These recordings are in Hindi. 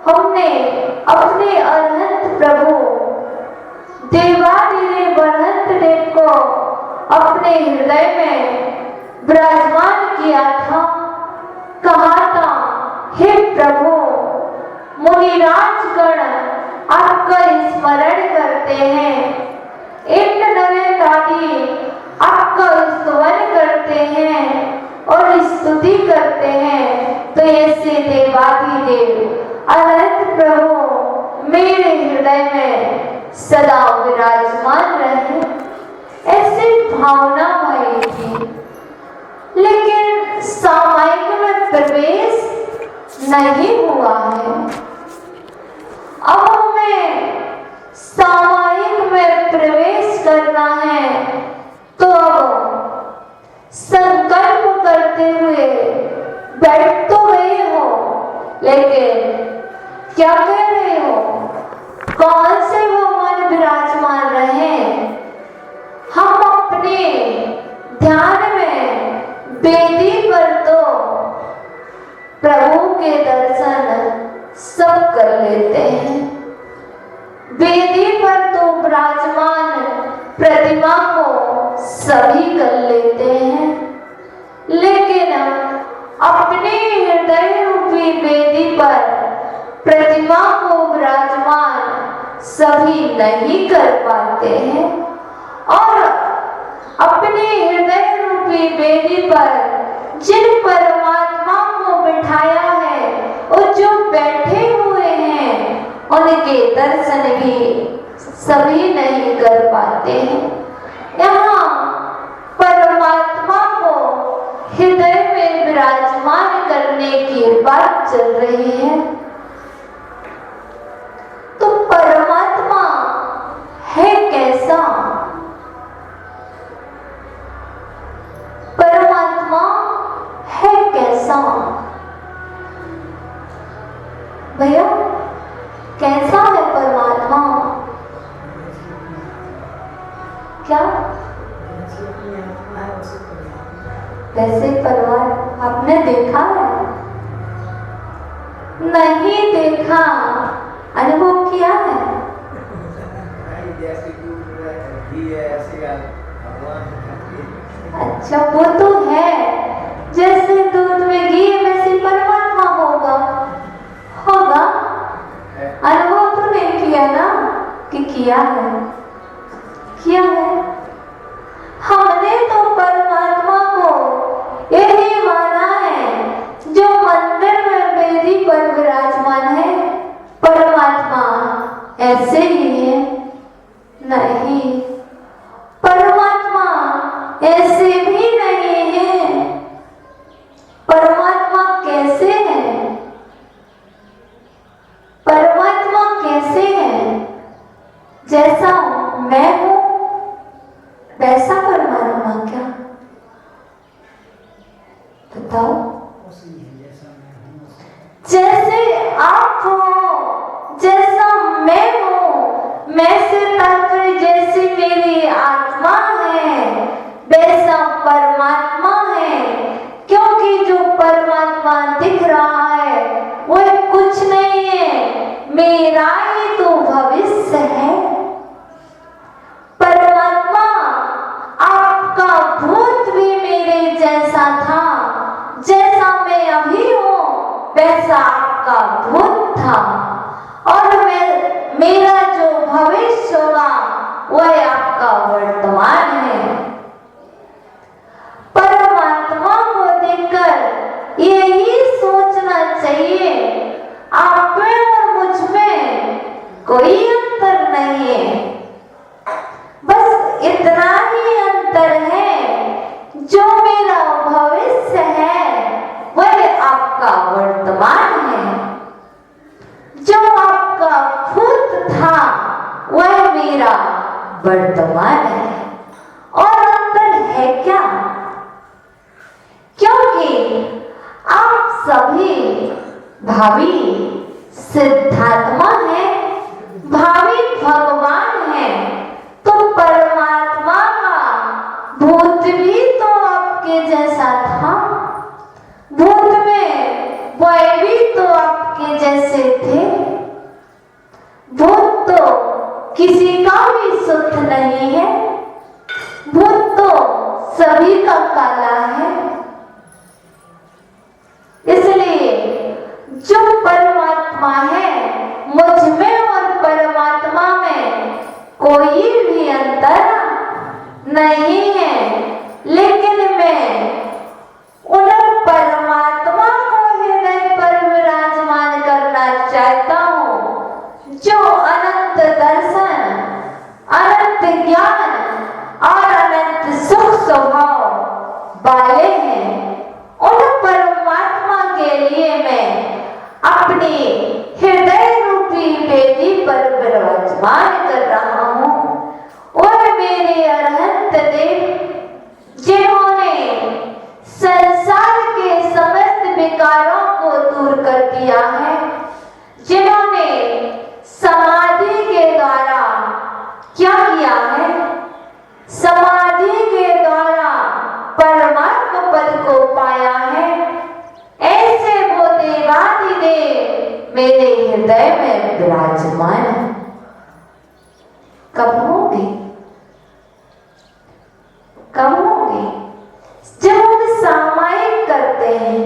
हमने अपने अनंत विराजमान किया था, कहा था, हे प्रभु, मुनिराजगण आपका स्मरण करते हैं, इंद्र नरेंद्र आदि आपका स्तुवन करते हैं और स्तुति करते हैं, तो ऐसे देवाधिदेव अनंत प्रभु मेरे हृदय में सदा विराजमान रहे। ऐसी भावना हुई थी, लेकिन सामायिक में प्रवेश नहीं हुआ है। अब हमें सामायिक में प्रवेश करना है, तो अब संकल्प करते हुए बैठ तो गए हो, लेकिन क्या कह रहे हो? कौन से भगवान विराजमान रहे? हम अपने ध्यान में वेदी पर तो प्रभु के दर्शन सब कर लेते हैं, वेदी पर तो विराजमान प्रतिमा को सभी कर लेते हैं, लेकिन अपने हृदय रूपी वेदी पर प्रतिमा को विराजमान सभी नहीं कर पाते हैं। और अपने हृदय रूपी वेदी पर जिन परमात्मा को बिठाया है, और जो बैठे हुए हैं, उनके दर्शन भी सभी नहीं कर पाते हैं। यहाँ परमात्मा को हृदय में विराजमान करने की बात चल रही है। तो परमात्मा है कैसा? परमात्मा है कैसा? भैया, कैसा है परमात्मा? क्या वैसे परमात्मा आपने देखा है? नहीं देखा, अनुभव किया है? अच्छा, वो तो है, जैसे दूध में घी वैसे परमात्मा होगा। अनुभव तो नहीं किया ना? कि किया है? किया है। हमने तो परमात्मा को यही माना है, जो मंदिर में वेदी पर विराजमान है, परमात्मा ऐसे ही है। नहीं, परमात्मा ऐसे भी नहीं है। परमात्मा कैसे है? परमात्मा कैसे है? जैसा मैं हूं वैसा परमात्मा क्या? बताओ। जैसे आप हो, जैसा मैं हूं, मैं से तात्पर्य जैसी मेरी आत्मा है, वैसा परमात्मा है। क्योंकि जो परमात्मा दिख रहा है वो कुछ नहीं है, मेरा ही तो भविष्य है। परमात्मा आपका भूत भी मेरे जैसा था, जैसा मैं अभी हूं वैसा आपका भूत था, और मेरा जो भविष्य होगा वह आपका वर्तमान है। परमात्मा को देखकर यही सोचना चाहिए, आप में और मुझ में कोई अंतर नहीं है, बस इतना ही अंतर है, जो मेरा भविष्य है वह आपका वर्तमान है, जो आपका भूत था वह मेरा वर्तमान है। और अंतर है क्या? क्योंकि आप सभी भावी सिद्धात्मा हैं, भावी भगवान हैं, तो परमात्मा का भूत भी तो आपके जैसा था, भूत में वह भी तो आपके जैसे थे। भूत तो किसी का भी सुख नहीं है, भूत तो सभी का काला है। इसलिए जो परमात्मा है, मुझ में और परमात्मा में कोई भी अंतर नहीं है, लेकिन मैं उन परमात्मा को हृदय पर विराजमान करना चाहता हूँ जो अनंत दर्शन, अनंत ज्ञान और अनंत सुख स्वभाव वाले हैं। उन परमात्मा के लिए मैं अपनी हृदय रूपी वेदी पर विराजमान कर रहा हूँ। और मेरे अरहंत देव, जिन्होंने संसार के समस्त विकारों को दूर कर दिया है, जिन्होंने समाधि के द्वारा क्या किया है, समाधि के द्वारा परमात्मा पद को पाया है, ऐसे वो देवादिदेव मेरे हृदय में विराजमान है। कब होंगे? कब होंगे? जब हम सामायिक करते हैं।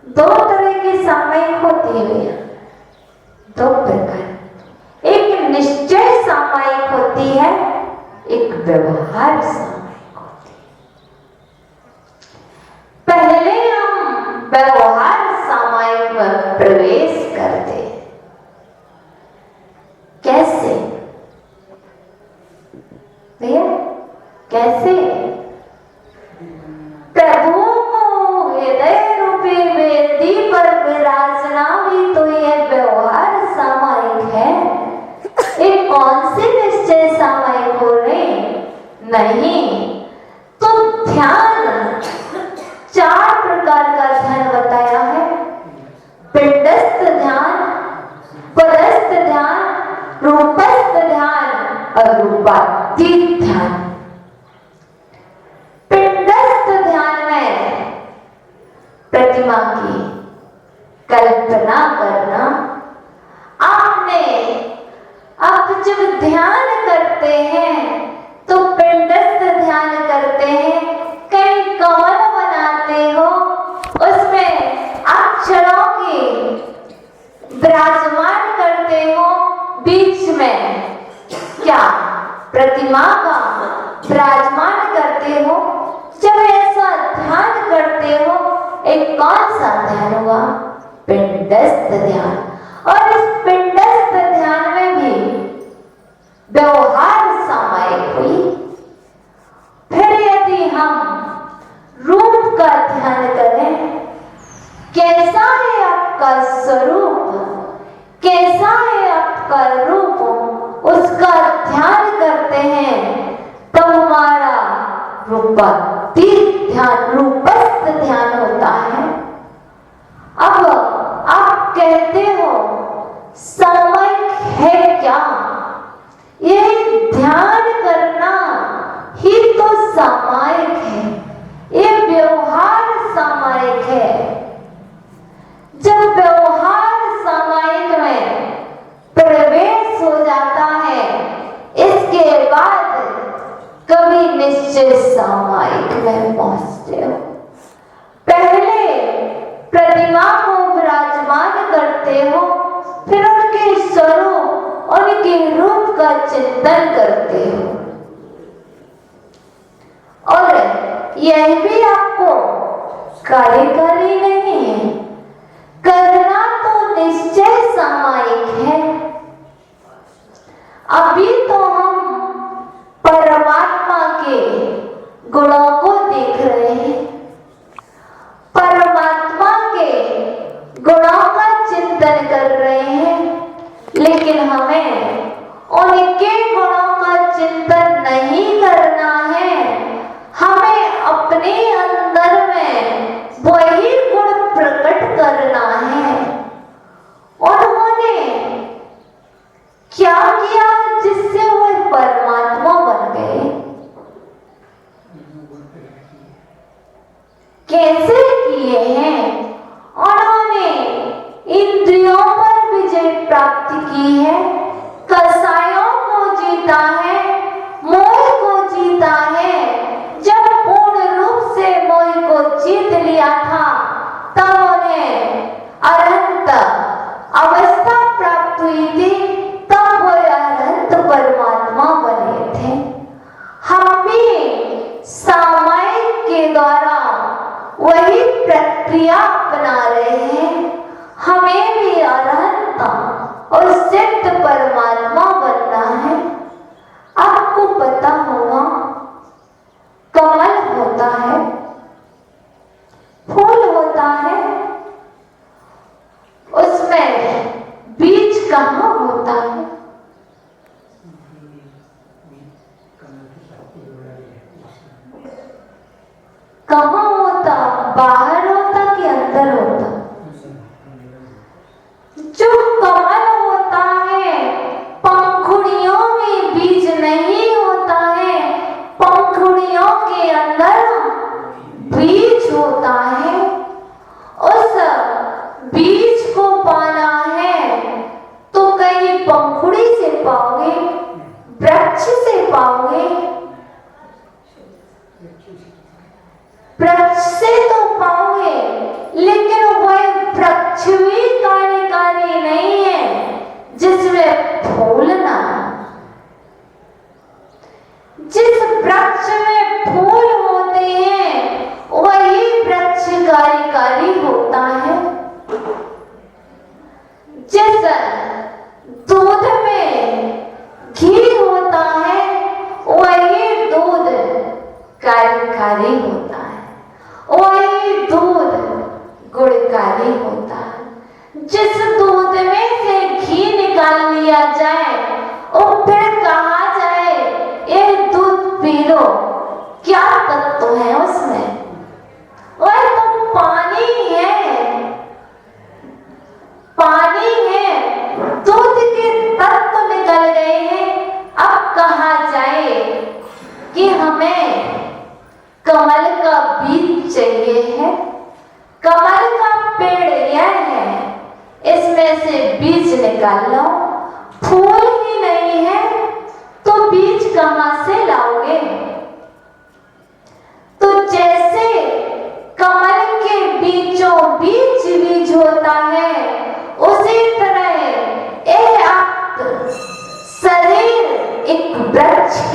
दो तरह की सामायिक होती है, दो प्रकार। एक निश्चय सामायिक होती है, एक व्यवहार सामायिक होती है। पहले हम व्यवहार सामायिक में प्रवेश करते हैं। कैसे भैया? कैसे? प्रभु को हृदय रूपी वेदी पर विराजना भी तो यह व्यवहार सामायिक है। ये कौन से निश्चय सामायिक हो रहे? नहीं। तो ध्यान, चार प्रकार का ध्यान बताया है। पिंडस्थ ध्यान, पदस्थ ध्यान, रूपस्थ ध्यान और रूपातीत ध्यान। पिंडस्थ ध्यान में प्रतिमा की कल्पना करना। आपने आप जब ध्यान करते हैं तो पिंडस्थ ध्यान करते हैं, कई कमल बनाते हो, उसमें अक्षरों की विराजमान करते हो, बीच में क्या प्रतिमा का विराजमान करते हो। जब ऐसा ध्यान करते हो, एक कौन सा ध्यान हुआ? पिंडस्थ ध्यान। और इस पिंडस्थ ध्यान में भी व्यवहार सामायिक हुई। फिर यदि हम रूप का ध्यान करें, कैसा है आपका स्वरूप, कैसा है आपका रूप, उसका ध्यान करते हैं, तब हमारा रूपातीत ध्यान, रूपस्थ ध्यान होता है। अब आप कहते हो सामायिक है क्या? ये ध्यान करना ही तो सामायिक है, ये व्यवहार सामायिक है। जब व्यवहार सामायिक में प्रवेश हो जाता है, इसके बाद कभी निश्चय सामायिक में पहुंचते हो। पहले प्रतिमा को विराजमान करते हो, फिर उनके स्वरूप, उनके रूप का चिंतन करते हो। और यह भी आपको कार्यकारी नहीं है, करना तो निश्चय सामायिक है। अभी तो हम परमात्मा के गुणों को देख रहे हैं, परमात्मा के गुणों का चिंतन कर रहे हैं, लेकिन हमें उनके गुणों का चिंतन नहीं करना है। हमें अपने अंदर में वही गुण प्रकट करना है। उन्होंने क्या किया जिससे वह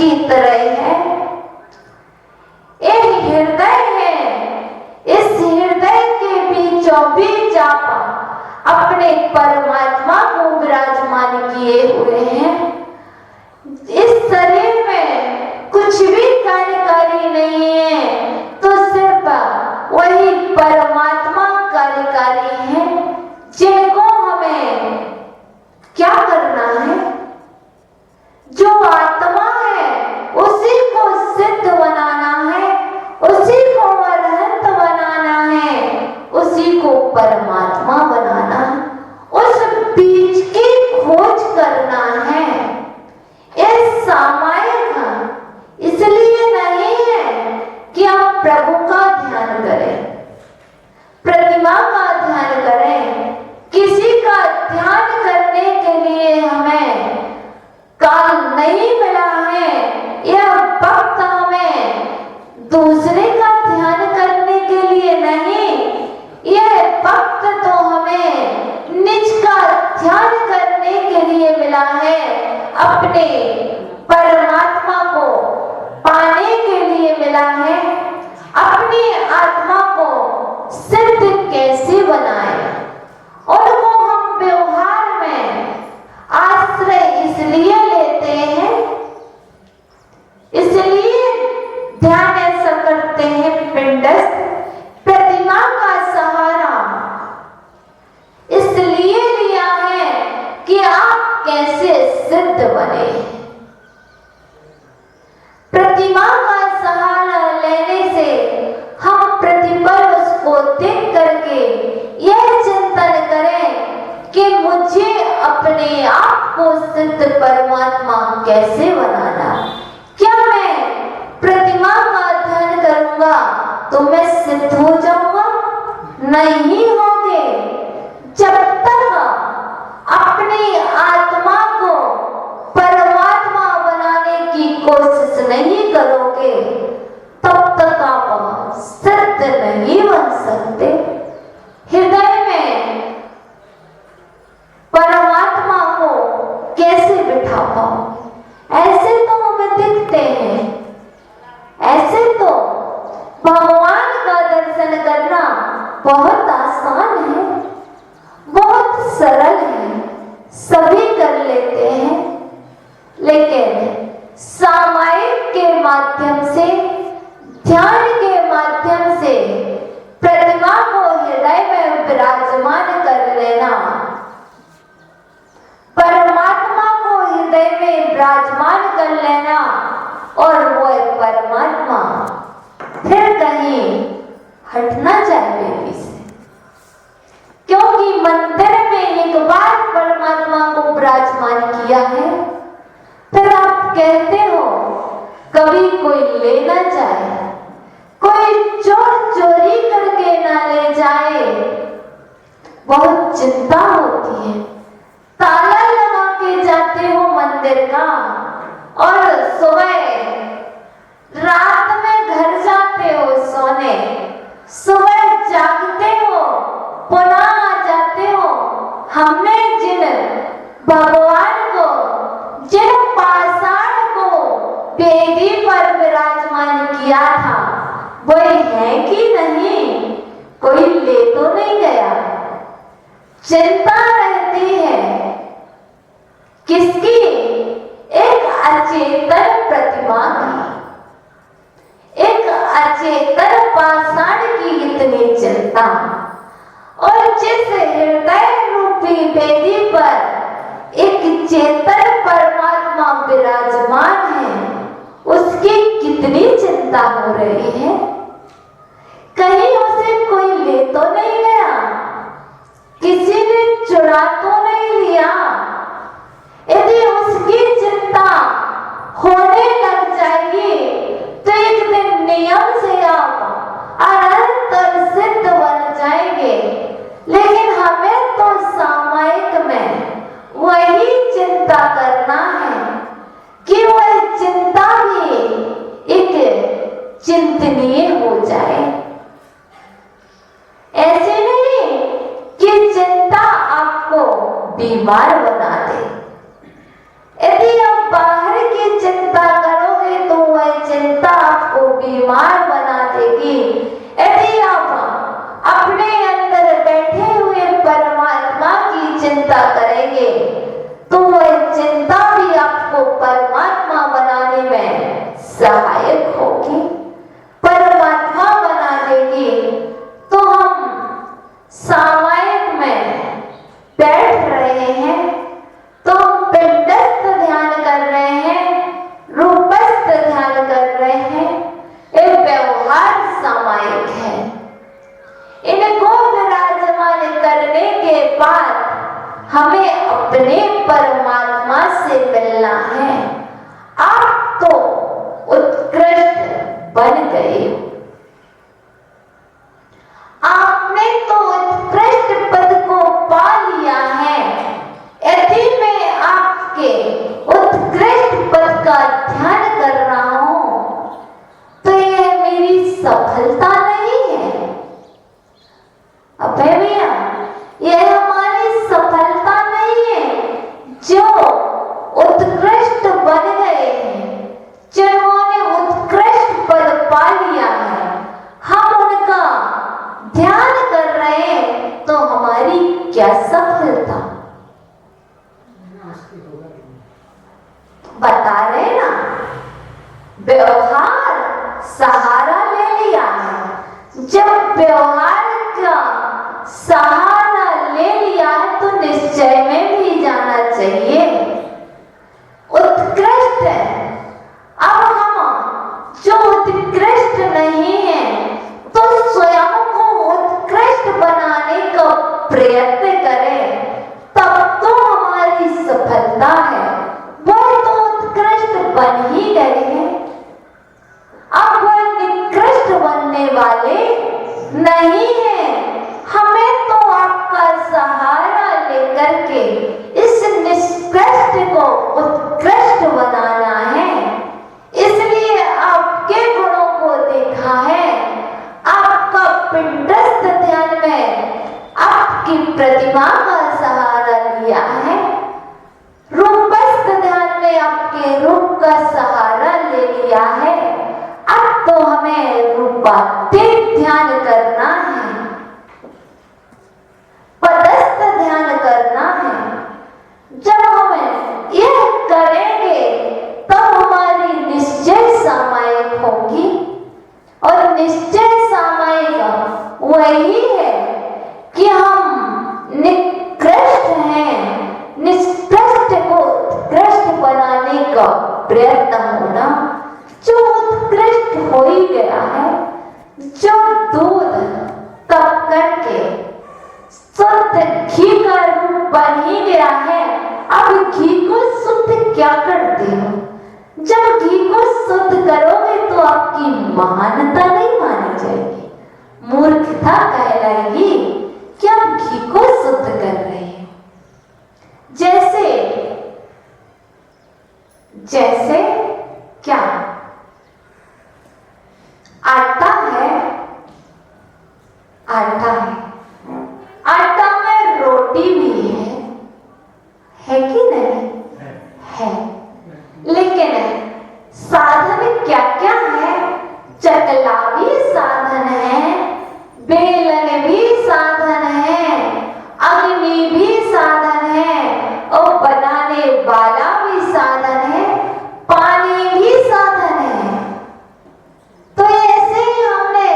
की तरह है। एक हृदय है, इस हृदय के बीचों बीच आप अपने परमात्मा को विराजमान किए हुए हैं। इस शरीर में कुछ भी कार्यकारी नहीं है, तो सिर्फ वही परमात्मा कार्यकारी है, जिनको हमें क्या करना है? जो आत्मा है उसी को सिद्ध बनाना है, उसी को अरहंत बनाना है, उसी को परमात्मा बनाना है, उस बीच की खोज करना है। इस सामायिक इसलिए नहीं है कि आप प्रभु का ध्यान करें, प्रतिमा का ध्यान करें। किसी का ध्यान करने के लिए हमें काल नहीं मिला है, यह वक्त हमें दूसरे का ध्यान करने के लिए नहीं, यह वक्त तो हमें निज का ध्यान करने के लिए मिला है। अपने परमात्मा को पाने के लिए मिला है। अपनी आत्मा को सिद्ध कैसे बनाए, उनको हम व्यवहार में आश्रय इसलिए लेते हैं, इसलिए ध्यान ऐसा करते हैं पिंडस्थ प्रतिमा का सहारा इसलिए लिया है कि आप कैसे सिद्ध बने। प्रतिमा का सहारा लेने से हम प्रतिपल उसको देख करके यह चिंतन करें कि मुझे अपने आप को सिद्ध परमात्मा कैसे बनाना। क्या मैं प्रतिमा का ध्यान करूंगा तो मैं सिद्ध हो जाऊंगा? नहीं होंगे। जब तक अपनी आत्मा को परमात्मा बनाने की कोशिश नहीं करोगे, तब तक आप सिद्ध नहीं बन सकते। हृदय में परमात्मा को कैसे बिठा पाओ? ऐसे तो हमें दिखते हैं, ऐसे तो भगवान का दर्शन करना बहुत आसान है, बहुत सरल है, सभी कर लेते हैं। लेकिन सामायिक के माध्यम से, ध्यान के माध्यम से प्रतिमा को हृदय में विराजमान कर लेना, परमात्मा को हृदय में विराजमान कर लेना, और वो परमात्मा फिर कहीं हटना चाहिए इसे। क्योंकि मंदिर में एक बार परमात्मा को विराजमान किया है, फिर आप कहते हो कभी कोई ले ना जाए, कोई चोर चोरी करके ना ले जाए, बहुत चिंता होती है। ताला लगा के जाते हो मंदिर का, और सुबह रात में घर जाते हो सोने, सुबह जागते हो, पुनः आ जाते हो। हमने जिन भगवान को, जिन पाषाण को वेदी पर विराजमान किया था, वही है कि नहीं? कोई ले तो नहीं गया? चिंता रहती है किसकी? एक अचेतन प्रतिमा की, एक अचेतन पाषाण की इतनी चिंता। और जिस हृदय रूपी वेदी पर एक चेतन परमात्मा विराजमान है, उसकी कितनी चिंता हो रही है। कहीं उसे कोई ले तो नहीं गया, किसी ने चुरा तो नहीं लिया। यदि उसकी चिंता होने लग जाएगी तो एक दिन नियम से आप अनंत और सिद्ध बन जाएंगे। लेकिन हमें तो सामायिक में वही चिंता करना है कि वह चिंता भी एक चिंतनीय हो जाए। ऐसे नहीं कि चिंता आपको बीमार बना दे। यदि आप बाहर की चिंता करोगे बीमार बना देगी। यदि आप अपने अंदर बैठे हुए परमात्मा की चिंता करेंगे तो वह चिंता भी आपको परमात्मा बनाने में सहायक होगी, परमात्मा बना देगी। तो हम सामायिक में बैठ रहे हैं तो पिंडस्थ ध्यान कर रहे हैं, रूपस्थ ध्यान कर रहे हैं। ये व्यवहार सामायिक है। इनको विराजमान करने के बाद हमें अपने परमात्मा से मिलना है। आप तो उत्कृष्ट बन गए, आपने तो उत्कृष्ट पद को पा लिया है। यदि मैं आपके उत्कृष्ट पद का ध्यान कर रहा हूं तो यह मेरी सफलता नहीं है। अबे भैया, यह हमारी सफलता नहीं है। जो उत्कृष्ट बन गए हैं, जिन्होंने उत्कृष्ट पद पा लिया है, हम उनका ध्यान कर रहे हैं तो हमारी क्या सफलता? बता रहे ना, व्यवहार सहारा ले लिया है। जब व्यवहार का सहारा ले लिया है तो निश्चय में भी जाना चाहिए। उत्कृष्ट है। अब हम जो उत्कृष्ट नहीं है तो स्वयं को उत्कृष्ट बनाने का प्रयत्न करें, तब तो हमारी सफलता है। वह तो उत्कृष्ट बन ही गए हैं, अब वह निकृष्ट बनने वाले नहीं है। हमें तो आपका सहारा लेकर के इस निष्कृष्ट को उत्कृष्ट बनाना है। इसलिए आपके गुणों को देखा है, आपका पिंडस्थ ध्यान में आपकी प्रतिमा का सहारा लिया है, रूपस्थ ध्यान में आपके रूप का सहारा ले लिया है। अब तो हमें रूपातीत ध्यान करना है, पदस्थ ध्यान करना है। जब हम यह करेंगे तब हमारी निश्चय सामायिक होगी, और निश्चय सामायिक वही है कि हम निकृष्ट हैं, निष्कृष्ट को उत्कृष्ट बनाने का प्रयत्न होना। जो उत्कृष्ट हो ही गया है, जो दूध तप करके शुद्ध घी का रूप बन ही गया है, अब घी को शुद्ध क्या करते हो? जब घी को शुद्ध करोगे तो आपकी महानता नहीं मानी जाएगी, मूर्खता कहलाएगी कि आप घी को शुद्ध कर रहे हैं। जैसे क्या? आटा है, आटा है, आटा में रोटी भी है कि नहीं? है। लेकिन साधन क्या क्या है? चकला भी साधन है, बेलन भी साधन है, अग्नि भी साधन है, और बनाने वाला भी साधन है, पानी भी साधन है। तो ऐसे ही हमने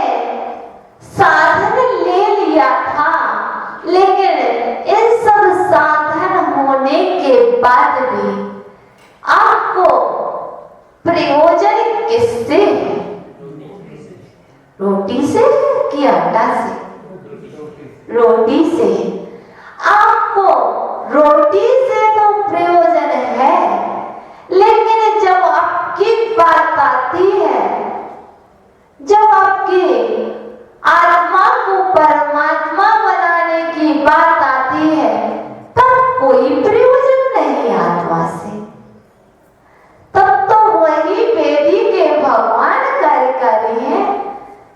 साधन ले लिया था, लेकिन इन सब साधन होने के बाद भी आपको प्रयोजन किससे है? रोटी से कि आटा से? रोटी से। आपको रोटी से तो प्रयोजन है, लेकिन जब आपकी बात आती है, जब आपकी आत्मा को परमात्मा बनाने की बात आती है, तब कोई प्रयोजन नहीं आत्मा से। तब तो वही वेदी के भगवान कार्यकारी हैं।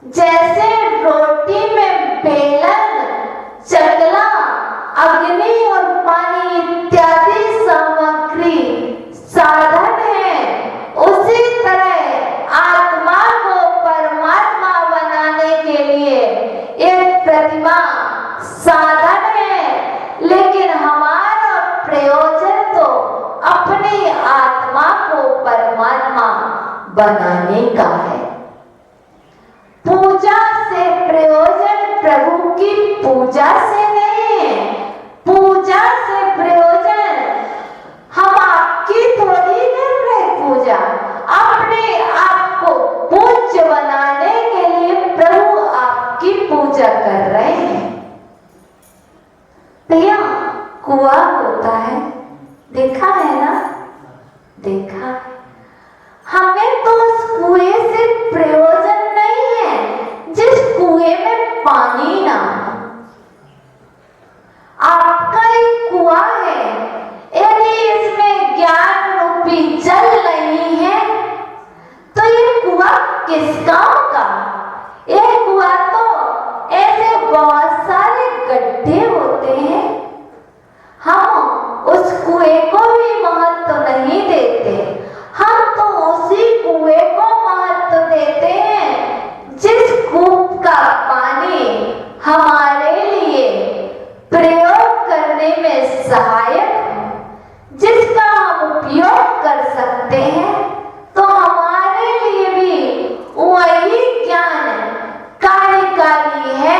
जैसे रोटी में बेलन, चकला, अग्नि और पानी इत्यादि सामग्री साधन है, उसी तरह आत्मा को परमात्मा बनाने का है। पूजा से प्रयोजन प्रभु की पूजा से नहीं है। पूजा से प्रयोजन हम आपकी थोड़ी कर रहे पूजा, अपने आप को पूज्य बनाने के लिए प्रभु आपकी पूजा कर रहे हैं। भैया कुआं होता है, देखा है ना? देखा है। हमें तो उस कुएं से प्रयोजन नहीं है जिस कुएं में पानी ना हो। आपका एक कुआं है, यदि इसमें ज्ञान रूपी जल नहीं है तो ये कुआं किस काम का? ये कुआं तो ऐसे बहुत सारे गड्ढे होते हैं, हम उस कुएं को भी महत्व नहीं देते। हम तो उसी कुएं को महत्व देते हैं जिस कूप का पानी हमारे लिए प्रयोग करने में सहायक हो, जिसका हम उपयोग कर सकते हैं। तो हमारे लिए भी वही ज्ञान कार्यकारी है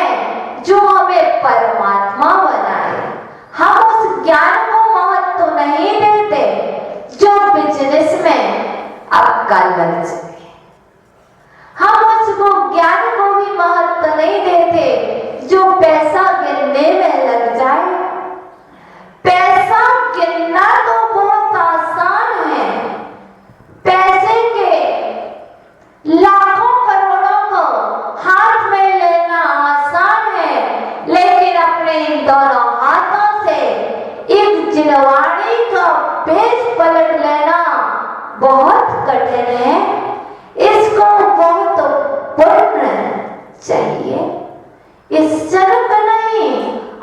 जो हमें परमात्मा बनाए। हम उस ज्ञान को महत्व नहीं देते जो बिजनेस में आपका लग जाए। हम उसको ज्ञान को भी महत्व नहीं देते जो पैसा गिनने में लग जाए। पैसा गिनना तो बहुत आसान है, पैसे के लाखों करोड़ों को हाथ में लेना आसान है, लेकिन अपने इन दोनों हाथों से एक जिनवाणी का पेज पलट लेना बहुत कठिन है। इसको बहुत पुण्य चाहिए, इस जन्म का नहीं,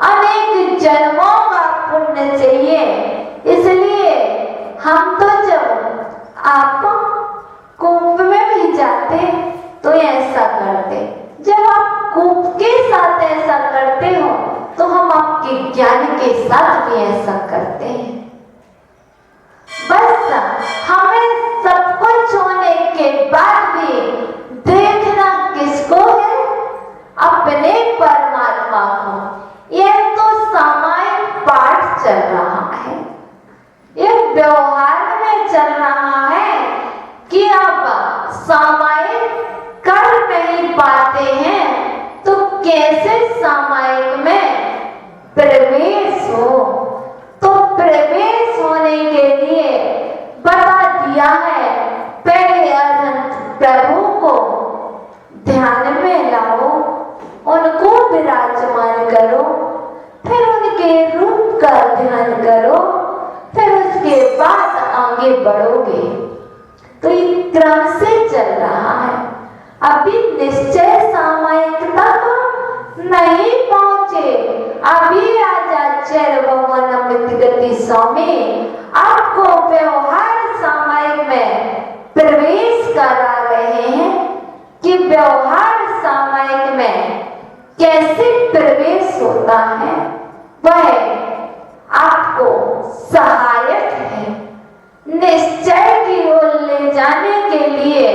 अनेक जन्मों का पुण्य चाहिए। इसलिए हम तो जब आप कूप में भी जाते तो ऐसा करते, जब आप कूप के साथ ऐसा करते हो तो हम आपके ज्ञान के साथ भी ऐसा करते हैं। बस हमें सब कुछ होने के बाद भी देखना किसको है? अपने परमात्मा को। यह तो सामायिक पाठ चल रहा है, यह व्यवहार में चल रहा है कि आप सामायिक कर नहीं पाते हैं तो कैसे सामायिक में प्रवेश हो? तो प्रवेश होने के लिए बता दिया है, पहले अनंत प्रभु को ध्यान में लाओ, उनको विराजमान करो, फिर उनके रूप का ध्यान करो, फिर उसके बाद आगे बढ़ोगे। तो ये क्रम से चल रहा है। अभी निश्चय सामायिकता को नहीं पहुंचे। अभी आचार्य भगवान अमृत गति स्वामी आपको व्यवहार सामायिक में प्रवेश करा रहे हैं कि व्यवहार सामायिक में कैसे प्रवेश होता है, वह आपको सहायक है। निश्चय की ओर ले जाने के लिए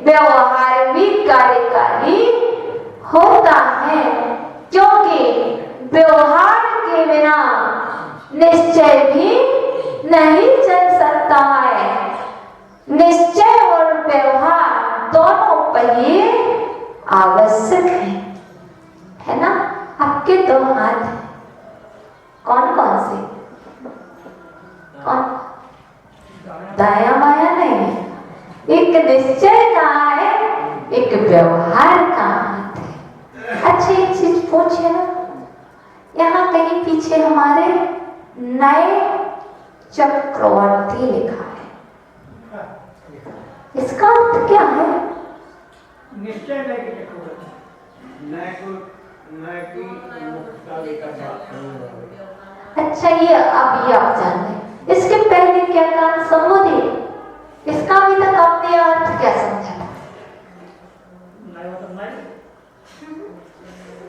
व्यवहार भी कार्यकारी होता है, क्योंकि व्यवहार के बिना निश्चय भी नहीं चल सकता है। निश्चय और व्यवहार दोनों पहिए आवश्यक है ना? आपके दो हाथ हैं, कौन कौन से? कौन? दाया बाया नहीं, एक निश्चय का है, एक व्यवहार का हाथ है। अच्छा एक चीज पूछे ना, यहाँ कहीं पीछे हमारे नए चक्रवर्ती लिखा है, इसका अर्थ क्या है? निश्चय नए की चक्रवर्ती, नए को नए की मुक्ता लेकर। अच्छा ये अब ये आप जान लें। इसके पहले क्या कहा? समुदय। इसका अभी तक आपने अर्थ क्या समझा?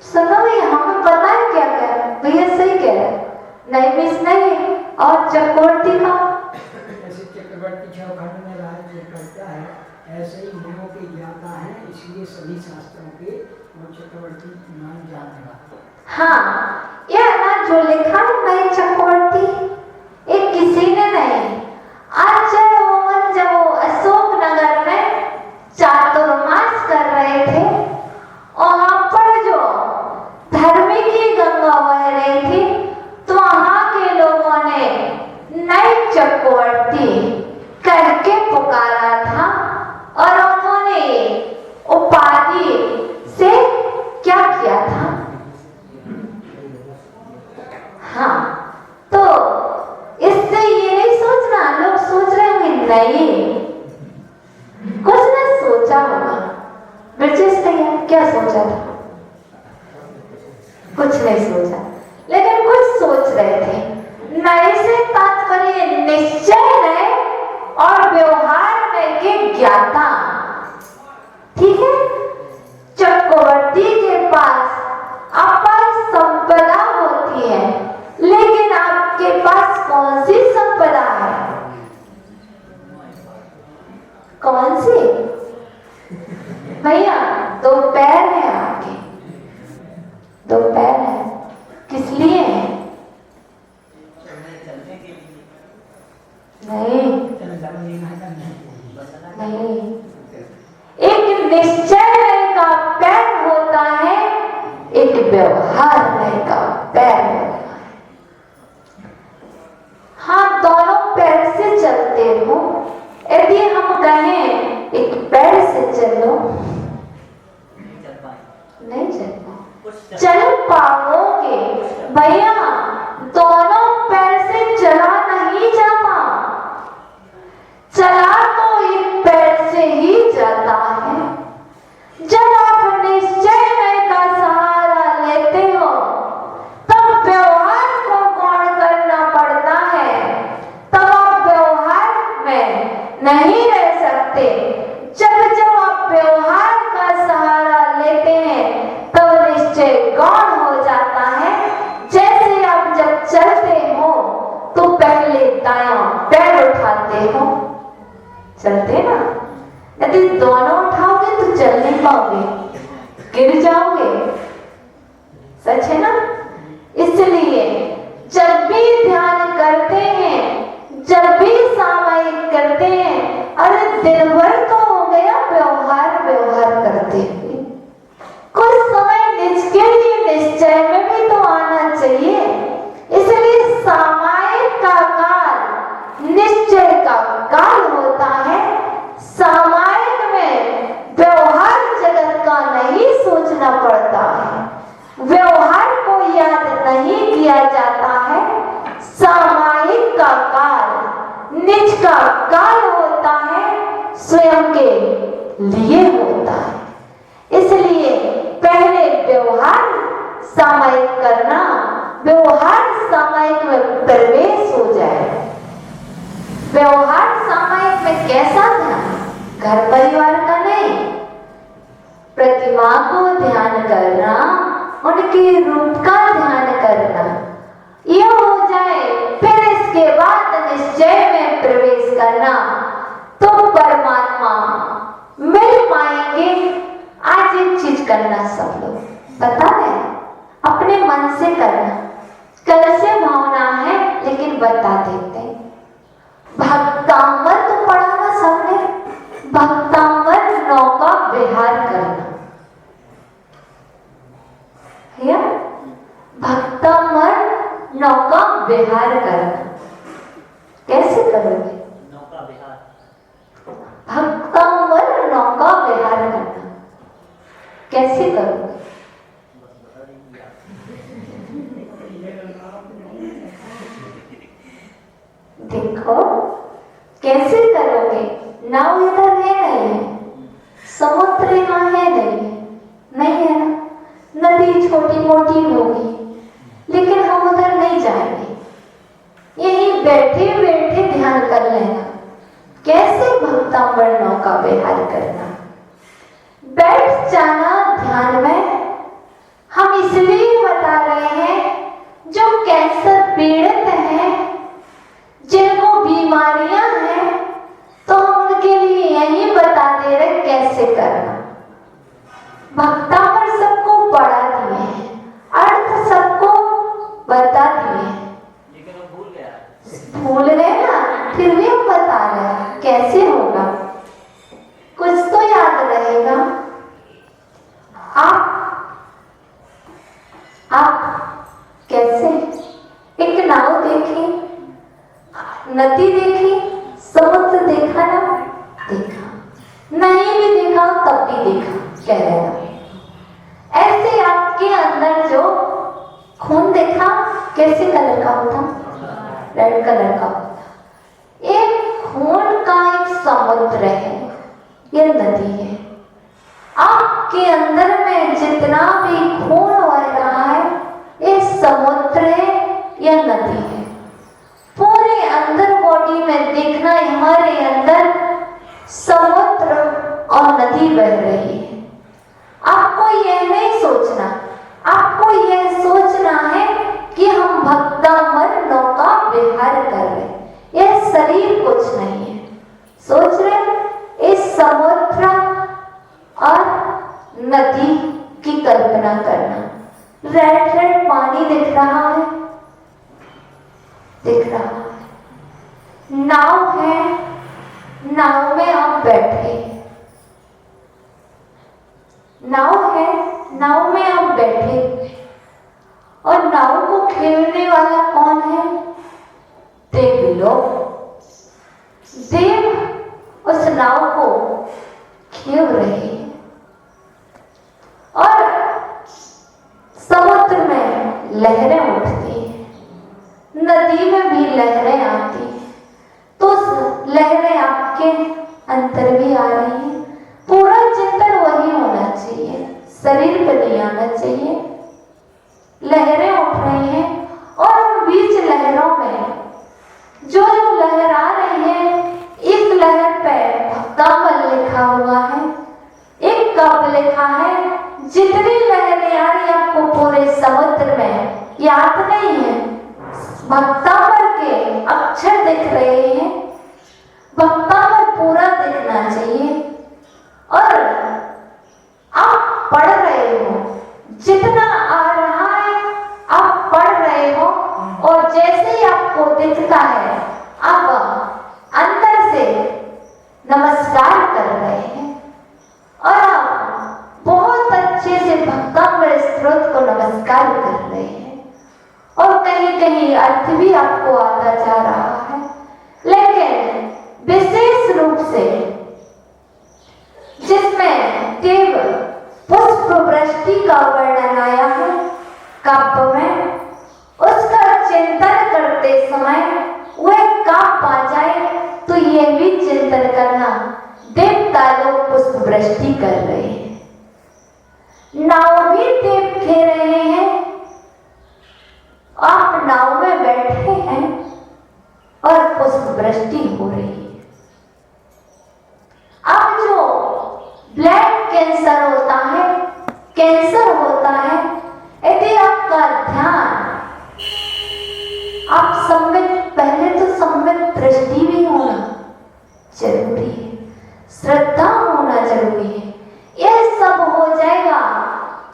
सुनो भैया, हमें पता है क्या कह रहा है, भैया सही कह रहा है। नहीं मिस नहीं। और चक्रवर्ती का चक्रवर्ती छह खंड में राज्य करता है, ऐसे ही नियमों के ज्ञाता हैं, इसलिए सभी शास्त्रों के वो चक्रवर्ती नाम जानेगा। हाँ, यह ना जो लिखा है नई चक्रवर्ती, ये किसी ने नहीं। आज जब वो अशोक नगर में चातुर्मास कर रहे थे, वहां पर जो धर्म की गंगा बह रही थी, तो वहां के लोगों ने नई चक्रवर्ती करके पुकारा था और उन्होंने उपाधि से क्या किया था। हाँ, तो इससे ये नहीं सोचना, लोग सोच रहे होंगे नहीं, कुछ ने सोचा होगा। ब्रिटिश ने क्या सोचा था? कुछ नहीं सोचा, लेकिन कुछ सोच रहे थे। नए से तात्पर्य निश्चय है और व्यवहार में के ज्ञाता। ठीक है, चक्रवर्ती के पास अपार संपदा होती है, लेकिन आपके पास कौन सी संपदा है? कौन सी? भैया, दो पैर हैं आपके, दो पैर हैं, किस लिए है? नहीं, एक निश्चय का पैर होता है, एक व्यवहार का पैर होता है। हाँ, दोनों पैर से चलते हो। यदि हम कहें एक पैर से चलो, नहीं चल पाओगे भैया। दोनों पैर से चला नहीं जाता, चला तो एक पैर से ही जाता है। जब आप निश्चय का सहारा लेते हो, तब व्यवहार को गौण करना पड़ता है, तब आप व्यवहार में नहीं रह सकते। जब आप व्यवहार का सहारा लेते हैं, तब निश्चय गौण हो जाता है। जैसे आप जब चलते हो तो पहले दायां पैर उठाते हो, चलते ना। यदि दोनों उठाओगे तो चल नहीं पाओगे, गिर जाओगे। सच है ना? इसलिए जब भी ध्यान करते हैं, जब भी सामायिक करते हैं, अरे दिन भर तो हो गया व्यवहार करते हुए, कुछ समय निज के लिए निश्चय में भी तो आना चाहिए। इसलिए सामायिक का काल निश्चय का काल होता है। सामायिक में व्यवहार जगत का नहीं सोचना पड़ता है, व्यवहार को याद नहीं किया जाता है। सामायिक का काल निज का काल होता है, स्वयं के लिए होता है। इसलिए पहले व्यवहार सामायिक करना, व्यवहार सामायिक में प्रवेश हो जाए। व्यवहार सामायिक में कैसा ध्यान? घर परिवार का नहीं, प्रतिमा को ध्यान करना, उनके रूप का ध्यान करना, यह हो जाए। फिर इसके बाद निश्चय में प्रवेश करना, तो परमात्मा मिल पाएंगे। आज एक चीज करना सब लोग, पता है, अपने मन से करना। कैसे भावना है, लेकिन बता देते हैं। भक्तांवर तो पढ़ा ना सबने, भक्तांवर नौका विहार करना है। भक्तांवर नौका विहार करना कैसे करोगे? नौका विहार, भक्तांवर नौका विहार करना कैसे करोगे? देखो कैसे करोगे। नाव इधर है नहीं है, समुद्र यहाँ है नहीं है ना, नदी छोटी मोटी होगी, लेकिन हम उधर नहीं जाएंगे। यहीं बैठे बैठे ध्यान कर लेना। कैसे भक्तांवर नौका विहार करना? बैठ जाना ध्यान में। हम इसलिए बता रहे हैं, जो कैंसर पीड़ित हैं, जिनको बीमारियां हैं, तो हम उनके लिए यही बता भक्तामर सबको पढ़ा दिए, अर्थ सबको बता दिए, लेकिन वो भूल गया। भूल गए ना, फिर भी हम बता रहे हैं कैसे होगा, कुछ तो याद रहेगा। आप कैसे एक नाव देखी, नदी देखी, समुद्र देखा ना, देखा, नहीं भी देखा तब भी देखा, कह रहे हैं। ऐसे आपके अंदर जो खून देखा कैसे कलर का होता, रेड कलर का होता। एक खून का एक समुद्र है, ये नदी है। आपके अंदर में जितना भी खून बह रहा है, ये समुद्र है या नदी है। पूरे अंदर बॉडी में देखना, हमारे अंदर समुद्र और नदी बह रही है। आपको यह नहीं सोचना, आपको यह सोचना है कि हम भक्तामर नौका विहार कर रहे हैं, यह शरीर कुछ नहीं है। सोच रहे इस समुद्र और नदी की कल्पना करना। रेड रेड पानी दिख रहा है, दिख रहा है। नाव है, नाव में आप बैठे, नाव है, नाव में आप बैठे, और नाव को खेलने वाला कौन है? देव लोग। देव उस नाव को खेल रहे हैं, और समुद्र में लहरें उठती हैं, नदी में भी लहरें आती हैं, तो लहरें आपके अंदर भी आ रही हैं। पूरा चिंतन वही होना चाहिए, शरीर पे नहीं आना चाहिए। लहरें उठ रही हैं, और उन बीच लहरों में जो जो लहर आ रही है, एक लहर पे भक्तामर लिखा हुआ है, एक कब लिखा है। जितनी लहरें आ रही आपको पूरे समुद्र में याद नहीं है, भक्तामर के अक्षर दिख रहे हैं। भक्तामर पूरा दिखना चाहिए, और आप पढ़ रहे हो, जितना आ रहा है आप पढ़ रहे हो, और जैसे ही आपको दिखता है आप अंदर से नमस्कार कर रहे हैं, और आप बहुत अच्छे से भक्तामर स्त्रोत को नमस्कार कर रहे हैं। और कहीं कहीं अर्थ भी आपको आता जा रहा है, लेकिन विशेष रूप से जिसमें देव पुष्प वृष्टि का वर्णन आया है काव्य में, उसका चिंतन करते समय वह काव्य आ जाए तो यह भी चिंतन करना, देवता लोग पुष्प वृष्टि कर रहे हैं, नाव भी देव खेल रहे हैं, आप नाव में बैठे हैं और पुष्प वृष्टि हो रही है। अब जो ब्लड कैंसर होता है, कैंसर होता है, यदि आपका ध्यान, आप सम्मित, पहले तो सम्मित दृष्टि भी होना जरूरी है, श्रद्धा होना जरूरी है। यह सब हो जाएगा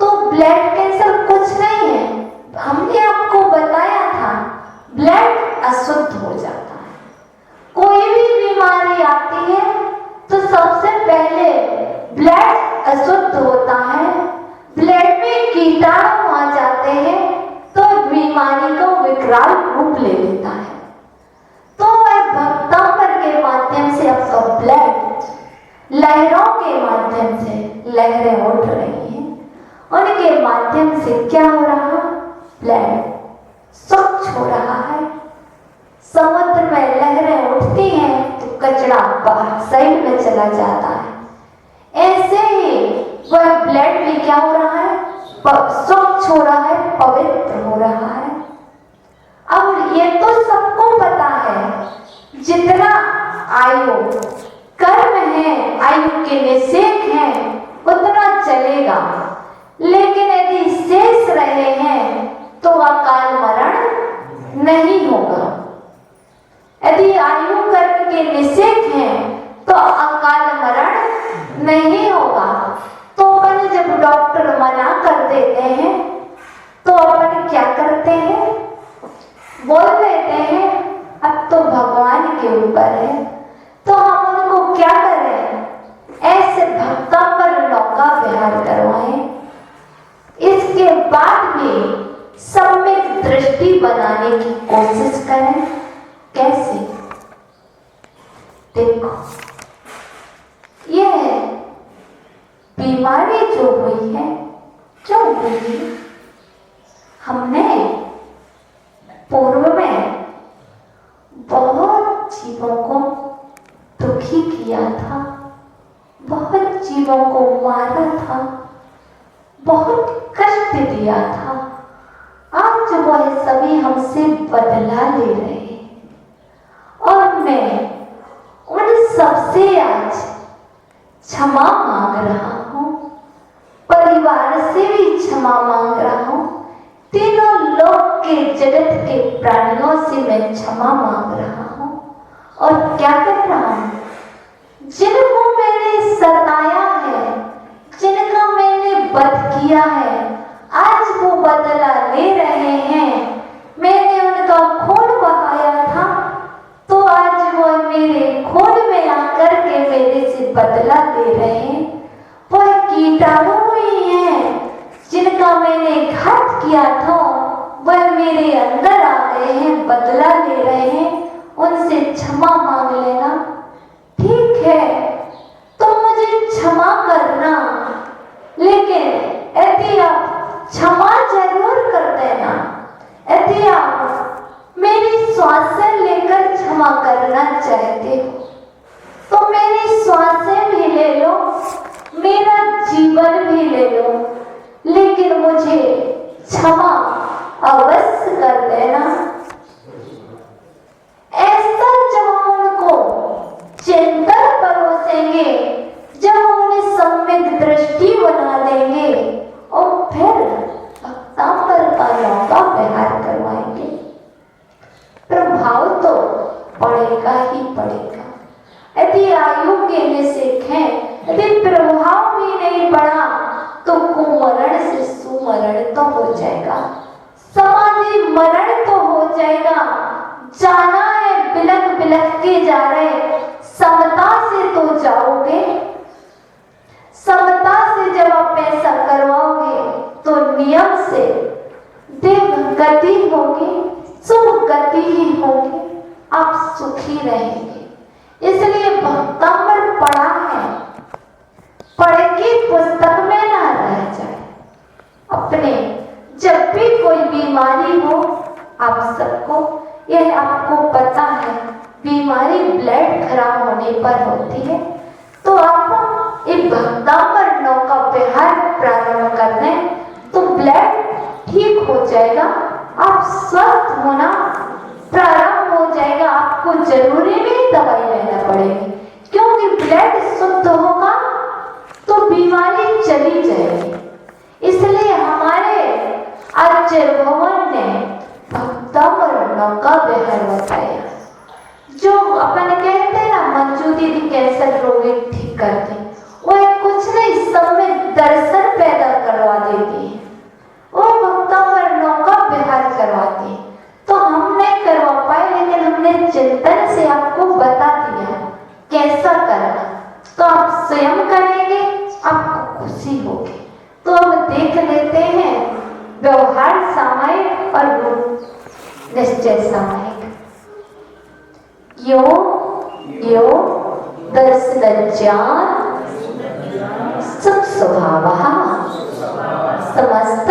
तो ब्लड कैंसर कुछ नहीं है। हमने आपको बताया था ब्लड अशुद्ध हो जाता है। कोई भी बीमारी आती है तो सबसे पहले ब्लड अशुद्ध होता है, ब्लड में कीटाणु आ जाते हैं तो बीमारी को विकराल रूप ले लेता है। तो वह भक्तामर के माध्यम से आपका ब्लड, लहरों के माध्यम से लहरें उठ रही हैं, उनके माध्यम से क्या हो रहा? ब्लड स्वच्छ हो रहा है। समुद्र में लहरें उठती हैं तो कचरा बाहर साइड में चला जाता है। ऐसे ही वह ब्लड भी क्या हो रहा है? स्वच्छ हो रहा है, पवित्र हो रहा है। अब ये तो सबको पता है, जितना आयु कर्म है, आयु के निषेक हैं, उतना चलेगा। लेकिन यदि शेष रहे हैं तो अकाल मरण नहीं होगा। यदि आयु कर्म के निषेक हैं तो अकाल मरण नहीं होगा। तो मैंने जब डॉक्टर बीमारी जो हुई है, क्यों हुई? हमने पूर्व में बहुत जीवों को दुखी किया था, बहुत जीवों को मारा था, बहुत कष्ट दिया था। आज वह सभी हमसे बदला ले रहे हैं और मैं उन सबसे आज क्षमा मांग रहा हूँ, परिवार से भी क्षमा मांग रहा हूँ, तीनों लोक के जगत के प्राणियों से मैं क्षमा मांग रहा हूँ। और क्या कर रहा हूँ? जिनको मैंने सताया है, जिनका मैंने वध किया है, आज वो बदला ले रहे हैं। मैंने उनका खून बहाया था, तो आज वो मेरे खून में आकर के मेरे से बदला ले रहे हैं। वह कीटाणु ही हैं जिनका मैंने घात किया था, वह मेरे अंदर आ गए हैं, बदला ले रहे हैं। उनसे क्षमा मांग लेना। ठीक है, तुम मुझे क्षमा करना, लेकिन यदि आप क्षमा जरूर कर देना, यदि आप मेरी श्वासें लेकर क्षमा करना चाहते हो तो मेरी श्वासें भी ले लो, मेरा जीवन भी ले लो, लेकिन मुझे क्षमा अवश्य कर देना। ऐसा जब हम उनको चिंतन परोसेंगे, जब हम उन्हें सम्यक दृष्टि बना देंगे और फिर भक्तांबर का नौका विहार करवाएंगे, प्रभाव तो पड़ेगा ही पड़ेगा। यदि आयोग्य में सीखें, यदि प्रभाव भी नहीं पड़ा तो कुमरण से सुमरण तो हो जाएगा, समाधि मरण तो हो जाएगा। जाना है बिलक बिलक के जा रहे, समता से तो जाओगे। समता से जब आप ऐसा करवाओगे तो नियम से देव गति होगी, शुभ गति ही होगी, आप सुखी रहेंगे। इसलिए भक्तांबर पढ़ा है, पढ़ के पुस्तक में ना रह जाए। अपने जब भी कोई बीमारी हो, आप सबको यह आपको पता है, बीमारी ब्लड खराब होने पर होती है, तो आप एक भक्तांबर नौका विहार प्रारंभ कर दें तो ब्लड ठीक हो जाएगा, आप स्वस्थ होना प्रारंभ हो जाएगा। आपको जरूरी नहीं दवाई लेना पड़ेगी, क्योंकि ब्लड शुद्ध होगा तो बीमारी चली जाएगी। इसलिए हमारे आचार्य भगवान ने भक्तांबर नौका विहार बताया। जो अपन कहते हैं ना, मंजू दीदी कैंसर रोगी ठीक करते, वो कुछ नहीं, सब में दर्शन पैदा करवा देती है, वो भक्तांबर नौका विहार करवाती है। तो हम नहीं करवा पाए, लेकिन हमने चिंतन से आपको बता दिया कैसा करना, तो आप स्वयं करेंगे, आपको खुशी होगी। तो अब देख लेते हैं व्यवहार सामायिक और निश्चय सामायिक। यो यो दर्शन ज्ञान सुख स्वभावः समस्त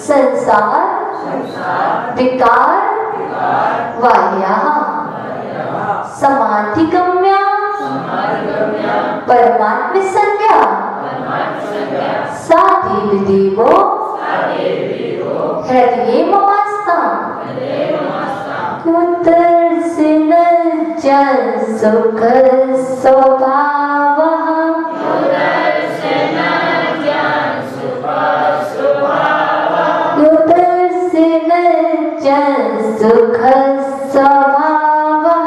संसार विकार वाह्यः समाधिगम्य परमात्म संज्ञा साधि देवो हृदये ममास्ताम् दर्शन जन सुख स्वभावः दर्शन जन सुख स्वभावः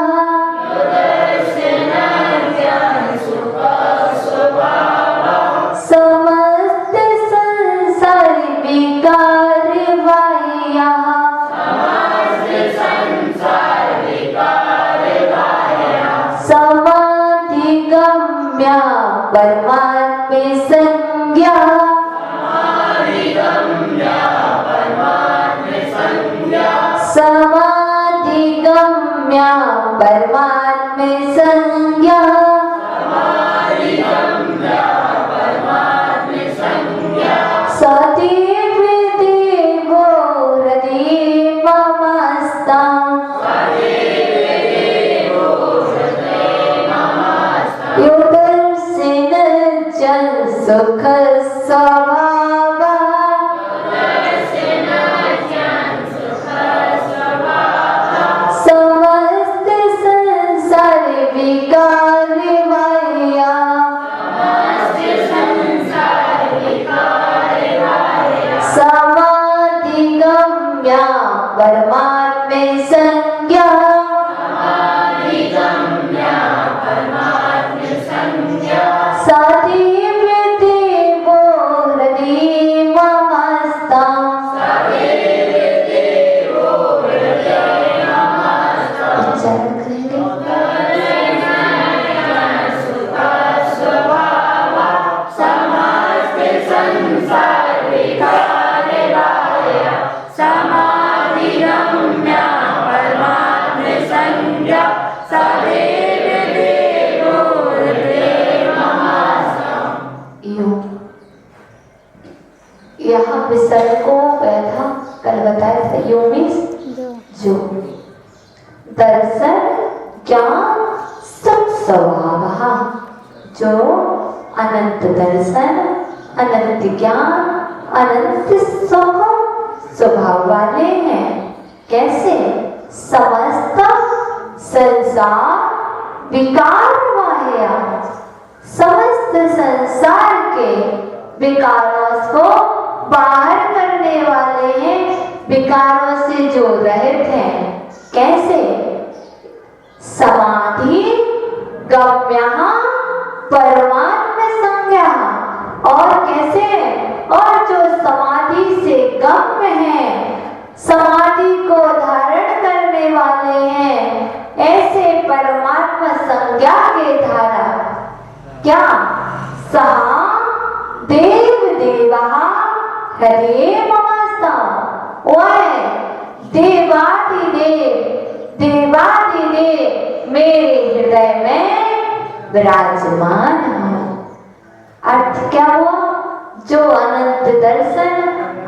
समस्त संसार विकार वाह्यः समाधिगम्य परमात्म संज्ञा समाधिगम्य परमात्म संज्ञा सुख स्वभाव समस्त संसार विकार माया समाधि गम्या परमात्मे संज्ञा सदैव देवो हृदि ममस्ता यहाँ विसर्ग को वैधा कल बताया था। यो मीन्स जो दर्शन ज्ञान सुख स्वभाव, जो अनंत दर्शन अनंत ज्ञान अनंत सुख स्वभाव वाले हैं। कैसे? समस्त संसार विकार माया, समस्त संसार के विकारों को बाहर करने वाले हैं, विकारों से जो रहित हैं। कैसे? समाधि गम्यः परमात्म संज्ञा, और कैसे? और जो समाधि से गम्य है, समाधि को धारण करने वाले हैं, ऐसे परमात्मा संज्ञा के धारा क्या सहा देव देवा हरे ममस्ता, वह देवादिदेव देवादिदेव मेरे हृदय में विराजमान है। अर्थ क्या हुआ? जो अनंत दर्शन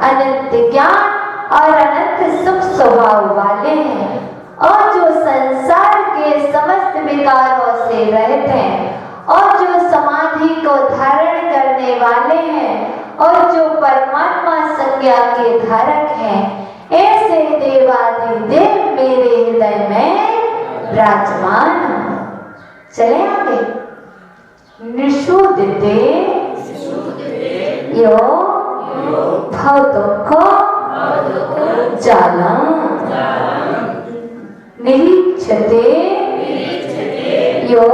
अनंत ज्ञान और अनंत सुख स्वभाव वाले हैं, और जो संसार के समस्त विकारों से रहित हैं, और जो समाधि को धारण करने वाले हैं, और जो परमात्मा संज्ञा के धारक हैं, ऐसे देवादिदेव मेरे हृदय में विराजमान हैं। चले आगे। निषूदते यो भव दुःख जालम् निरीक्षते यो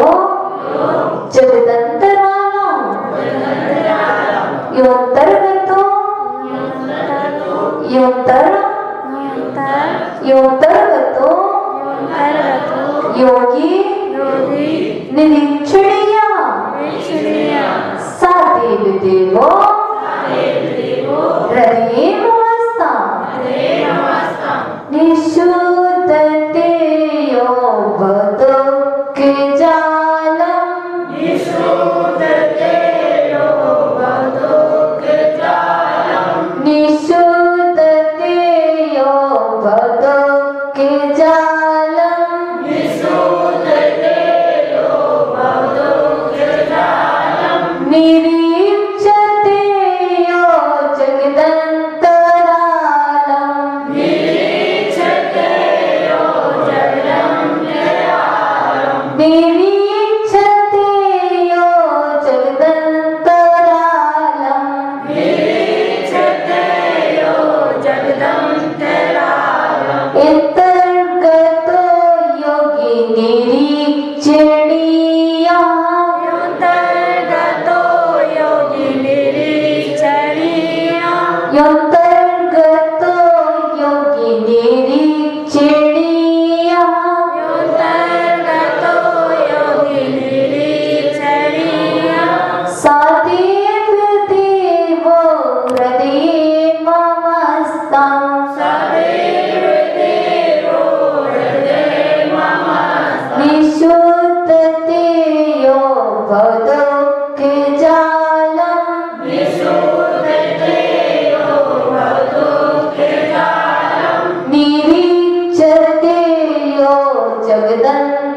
जगदन्तरालम् योऽन्तर्गतो योऽन्तर्गतो योगी निरीक्षणीय सा देवदेवो हृदये ममस्ता निषूदते यो भवदुःख जालम् निषूदते यो भवदुःख जालम् निरीक्षते यो जगदन्तरालम् निरीक्षते यो जगदन्तरालम् अंतर्गतो योगी निरीक्षणीय अंतर्गतो योगी निरीक्षणीय अंतर्गतो योगी निरीक्षणीय अंतर्गतो योगी निरीक्षणीय सदैव देवो हृदये ममस्ता निषूदते यो भवदुःख जालम् निरीक्षते यो जगदन्तरालम्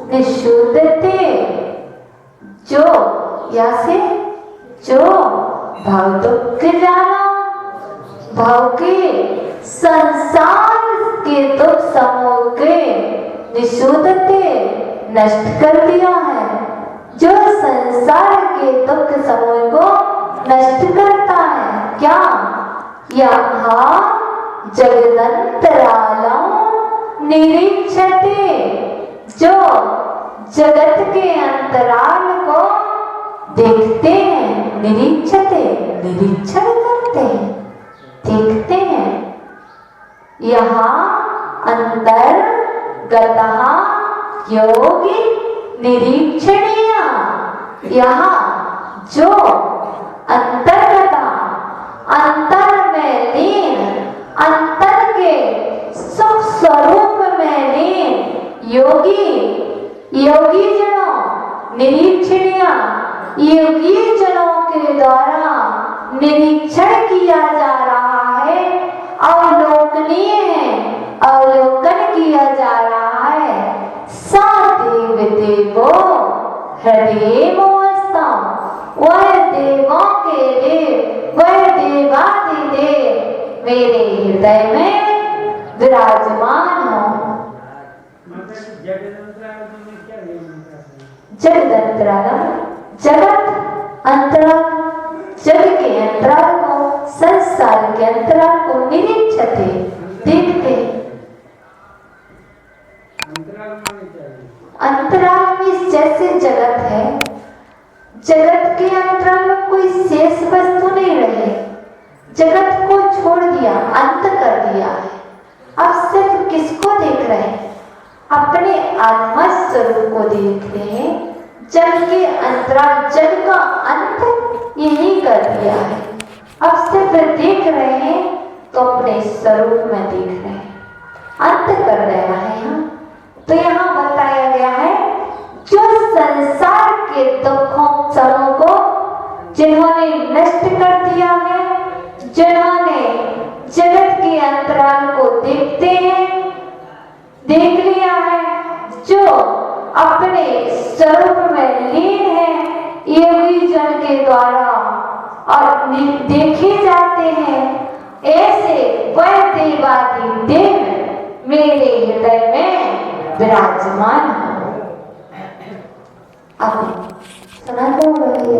निशुद्ध थे, जो या से जो भाव दुख जाना, भाव के संसार के दुख समूह के निशुद्ध थे नष्ट कर दिया है, जो संसार के दुख समूह को नष्ट करता है। क्या? यहाँ जगदंतरालम निरीक्षते, जो जगत के अंतराल को देखते हैं, निरीक्षते निरीक्षण करते हैं, देखते हैं। यहाँ अंतर गतः योगी निरीक्षणीय, यहाँ जो अंतर्गता अंतर में लीन, अंतर के सुख स्वरूप में लीन योगी, योगी जनों निरीक्षणीय, योगी जनों के द्वारा निरीक्षण किया जा रहा है, अवलोकनीय है, अवलोकन किया जा रहा है। सादेव देवो हृदय मोस्तम, वह देवों के देव, वह देवादिदेव मेरे हृदय में विराजमान हो। जगदंतरालम, जगत अंतराल, जग के अंतराल को, संसार के अंतराल को निरीक्षते देखते। अंतराल में जैसे जगत है, जगत के अंतराल में कोई शेष वस्तु नहीं रही, जगत को छोड़ दिया, अंत कर दिया है। अब सिर्फ किसको देख रहे हैं? अपने आत्मा स्वरूप को देख रहे हैं। जग के अंतराल, जग का अंत यही कर दिया है। अब सिर्फ देख रहे हैं तो अपने स्वरूप में देख रहे हैं, अंत कर रहे हैं यहाँ। तो यहाँ बताया गया है जो संसार के दुखों समूह को जिन्होंने नष्ट कर दिया है, जिन्होंने जगत के अंतराल को देखते हैं, देख लिया है, जो अपने स्वरूप में लीन है, योगी जन के द्वारा और देखे जाते हैं, ऐसे वह देवादि देव मेरे हृदय में विराजमान हो। अब सुना तो